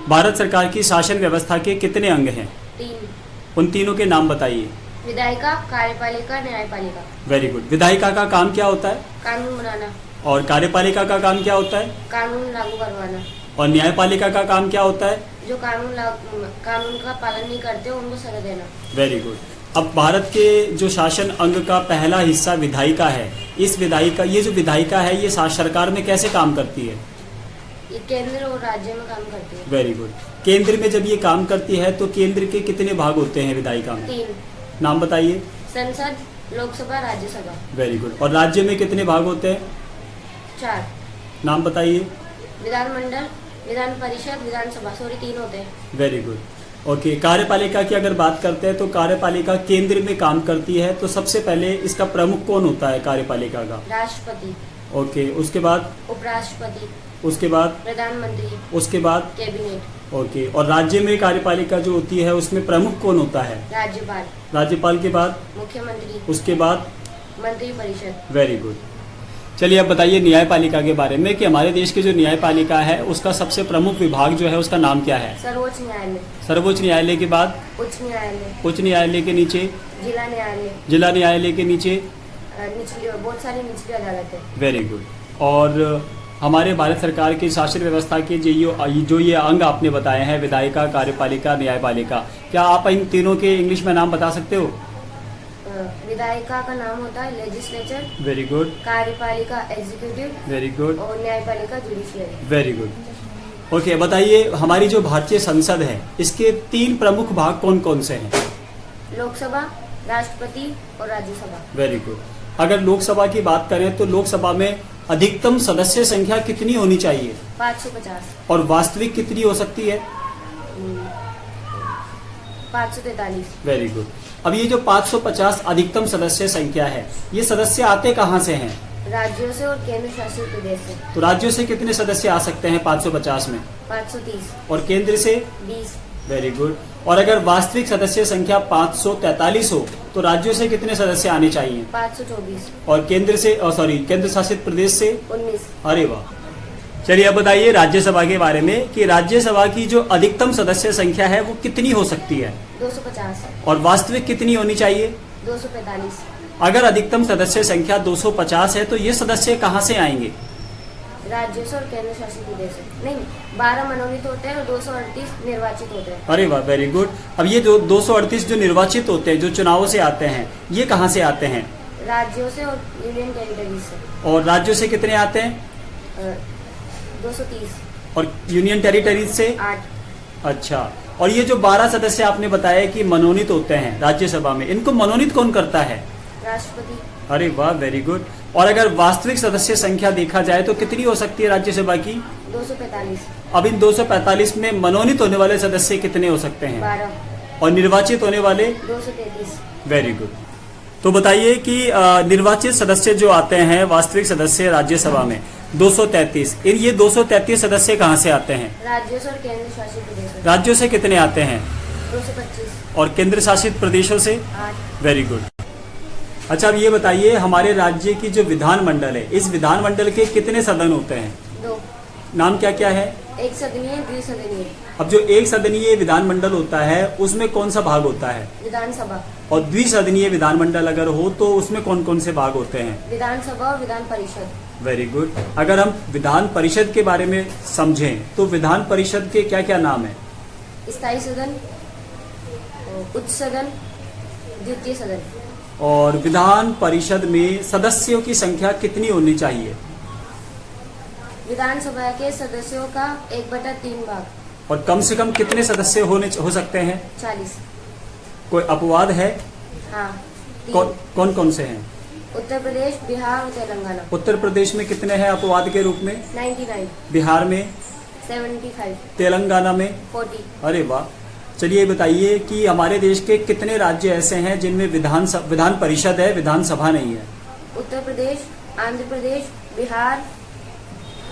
भारत सरकार की शासन व्यवस्था के कितने अंग हैं? 3। उन तीनों के नाम बताइए। विधायिका, कार्यपालिका, न्यायपालिका। Very good. विधायिका का काम क्या होता है? कानून बनाना। और कार्यपालिका का काम क्या होता है? कानून लागू करवाना। और न्यायपालिका का काम क्या होता है? जो कानून का पालन नहीं करते उनको सजा देना। Very good. अब भारत के जो शासन अंग का पहला हिस्सा विधायिका है, ये जो विधायिका है ये सरकार में कैसे काम करती है? ये केंद्र और राज्य में काम करती है। Very good. केंद्र में जब ये काम करती है तो केंद्र के कितने भाग होते हैं विधायिका में? 3। नाम बताइए। संसद, लोकसभा, राज्यसभा। Very good. और राज्य में कितने भाग होते हैं? 4। नाम बताइए। विधानमंडल, विधान परिषद, विधानसभा, 3 होते हैं। Very good. ओके। कार्यपालिका की अगर बात करते हैं तो कार्यपालिका केंद्र में काम करती है, तो सबसे पहले इसका प्रमुख कौन होता है कार्यपालिका का? राष्ट्रपति। ओके। उसके बाद? उपराष्ट्रपति। उसके बाद? प्रधानमंत्री। उसके बाद? कैबिनेट। ओके। और राज्य में कार्यपालिका जो होती है उसमें प्रमुख कौन होता है? राज्यपाल। राज्यपाल के बाद? मुख्यमंत्री। उसके बाद? मंत्री परिषद। Very good. चलिए अब बताइए न्यायपालिका के बारे में कि हमारे देश की जो न्यायपालिका है उसका सबसे प्रमुख विभाग जो है उसका नाम क्या है? सर्वोच्च न्यायालय। सर्वोच्च न्यायालय के बाद? उच्च न्यायालय। उच्च न्यायालय के नीचे? जिला न्यायालय। जिला न्यायालय के नीचे? निचली, बहुत सारी निचली अदालतें। Very good. और हमारे भारत सरकार की शासन व्यवस्था के जो ये अंग आपने बताए हैं, विधायिका, कार्यपालिका, न्यायपालिका, क्या आप इन तीनों के इंग्लिश में नाम बता सकते हो? विधायिका का नाम होता है लेजिस्लेचर। Very good. कार्यपालिका एग्जीक्यूटिव। Very good. और न्यायपालिका जुडिशियरी। Very good. ओके। बताइए हमारी जो भारतीय संसद है इसके 3 प्रमुख भाग कौन कौन से हैं? लोकसभा, राष्ट्रपति और राज्यसभा। Very good. अगर लोकसभा की बात करें तो लोकसभा में अधिकतम सदस्य संख्या कितनी होनी चाहिए? 550। और वास्तविक कितनी हो सकती है? 543। Very good. अब ये जो 550 अधिकतम सदस्य संख्या है, ये सदस्य आते कहाँ से हैं? राज्यों से और केंद्र शासित प्रदेश से। तो राज्यों से कितने सदस्य आ सकते हैं 550 में? 530। और केंद्र से? 20। Very good. और अगर वास्तविक सदस्य संख्या 543 हो तो राज्यों से कितने सदस्य आने चाहिए? 524। और केंद्र शासित प्रदेश से? 19। अरे वाह। चलिए अब बताइए राज्यसभा के बारे में कि राज्यसभा की जो अधिकतम सदस्य संख्या है वो कितनी हो सकती है? 250। और वास्तविक कितनी होनी चाहिए? 245। अगर अधिकतम सदस्य संख्या 250 है तो ये सदस्य कहाँ से आएंगे? राज्यों से और केंद्र शासित प्रदेश से। नहीं, 12 मनोनीत होते हैं और 238 निर्वाचित होते हैं। अरे वाह, वेरी गुड। अब ये जो 238 जो निर्वाचित होते हैं, जो चुनावों से आते हैं, ये कहाँ से आते हैं? राज्यों से और यूनियन टेरिटरीज से। और राज्यों से कितने आते हैं? 230। और यूनियन टेरिटरीज से? 8। अच्छा। और ये जो 12 सदस्य आपने बताया कि मनोनीत होते हैं राज्यसभा में, इनको मनोनीत कौन करता है? राष्ट्रपति। अरे वाह, वेरी गुड। और अगर वास्तविक सदस्य संख्या देखा जाए तो कितनी हो सकती है राज्यसभा की? 245। अब इन 245 में मनोनीत होने वाले सदस्य कितने हो सकते हैं? 12। और निर्वाचित होने वाले? 233। Very good. तो बताइए कि निर्वाचित सदस्य जो आते हैं, वास्तविक सदस्य राज्यसभा में 233, ये 233 सदस्य कहाँ से आते हैं? राज्यों से और केंद्र शासित प्रदेश से। राज्यों से कितने आते हैं? 225। और केंद्र शासित प्रदेशों से? 8। Very good. अच्छा, अब ये बताइए हमारे राज्य की जो विधानमंडल है, इस विधानमंडल के कितने सदन होते हैं? 2। नाम क्या क्या है? एक सदनीय, द्विसदनीय। अब जो एक सदनीय विधानमंडल होता है उसमें कौन सा भाग होता है? विधानसभा। और द्विसदनीय विधानमंडल अगर हो तो उसमें कौन कौन से भाग होते हैं? विधानसभा और विधान परिषद। Very good. अगर हम विधान परिषद के बारे में समझें तो विधान परिषद के क्या क्या नाम है? स्थायी सदन, उच्च सदन, द्वितीय सदन। और विधान परिषद में सदस्यों की संख्या कितनी होनी चाहिए? विधानसभा के सदस्यों का 1/3 भाग। और कम से कम कितने सदस्य हो सकते हैं? 40। कोई अपवाद है? हाँ, 3। कौन कौन से हैं? उत्तर प्रदेश, बिहार और तेलंगाना। उत्तर प्रदेश में कितने हैं अपवाद के रूप में? 99। बिहार में? 75। तेलंगाना में? 40। अरे वाह। चलिए बताइए कि हमारे देश के कितने राज्य ऐसे हैं जिनमें विधान परिषद है, विधानसभा नहीं है? Uttar Pradesh, Andhra Pradesh, Bihar,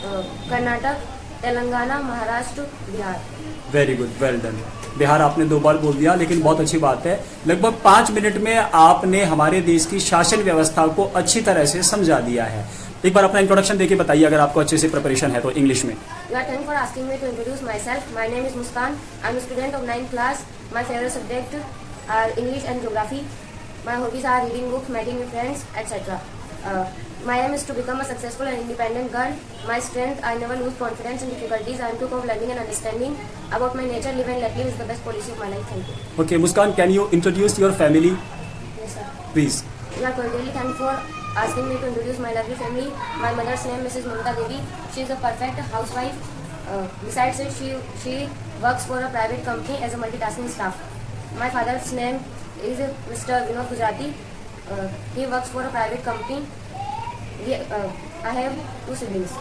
Karnataka, Telangana, Maharashtra, Bihar. Very good, well done. Bihar आपने 2 बार बोल दिया, लेकिन बहुत अच्छी बात है। लगभग 5 मिनट में आपने हमारे देश की शासन व्यवस्था को अच्छी तरह से समझा दिया है। एक बार अपना इंट्रोडक्शन देके बताइए अगर आपको अच्छे से प्रिपरेशन है तो इंग्लिश में। You are thank for asking me to introduce myself. My name is Muskan. I'm a student of 9th class. My favorite subject are English and Geography. My hobbies are reading books, meeting with friends, etc. My aim is to become a successful and independent girl. My strength, I never lose confidence in difficulties. I am too of learning and understanding. About my nature, live and let live is the best policy of my life. Thank you. Okay, Muskan, can you introduce your family, Yes, sir. please? You are cordially thankful for asking me to introduce my lovely family. My mother's name Mrs. Mamata Devi. She is a perfect housewife. Besides it, she works for a private company as a multitasking staff. My father's name is Mr. Vinod Gujarati. He works for a private company. I have 2 siblings.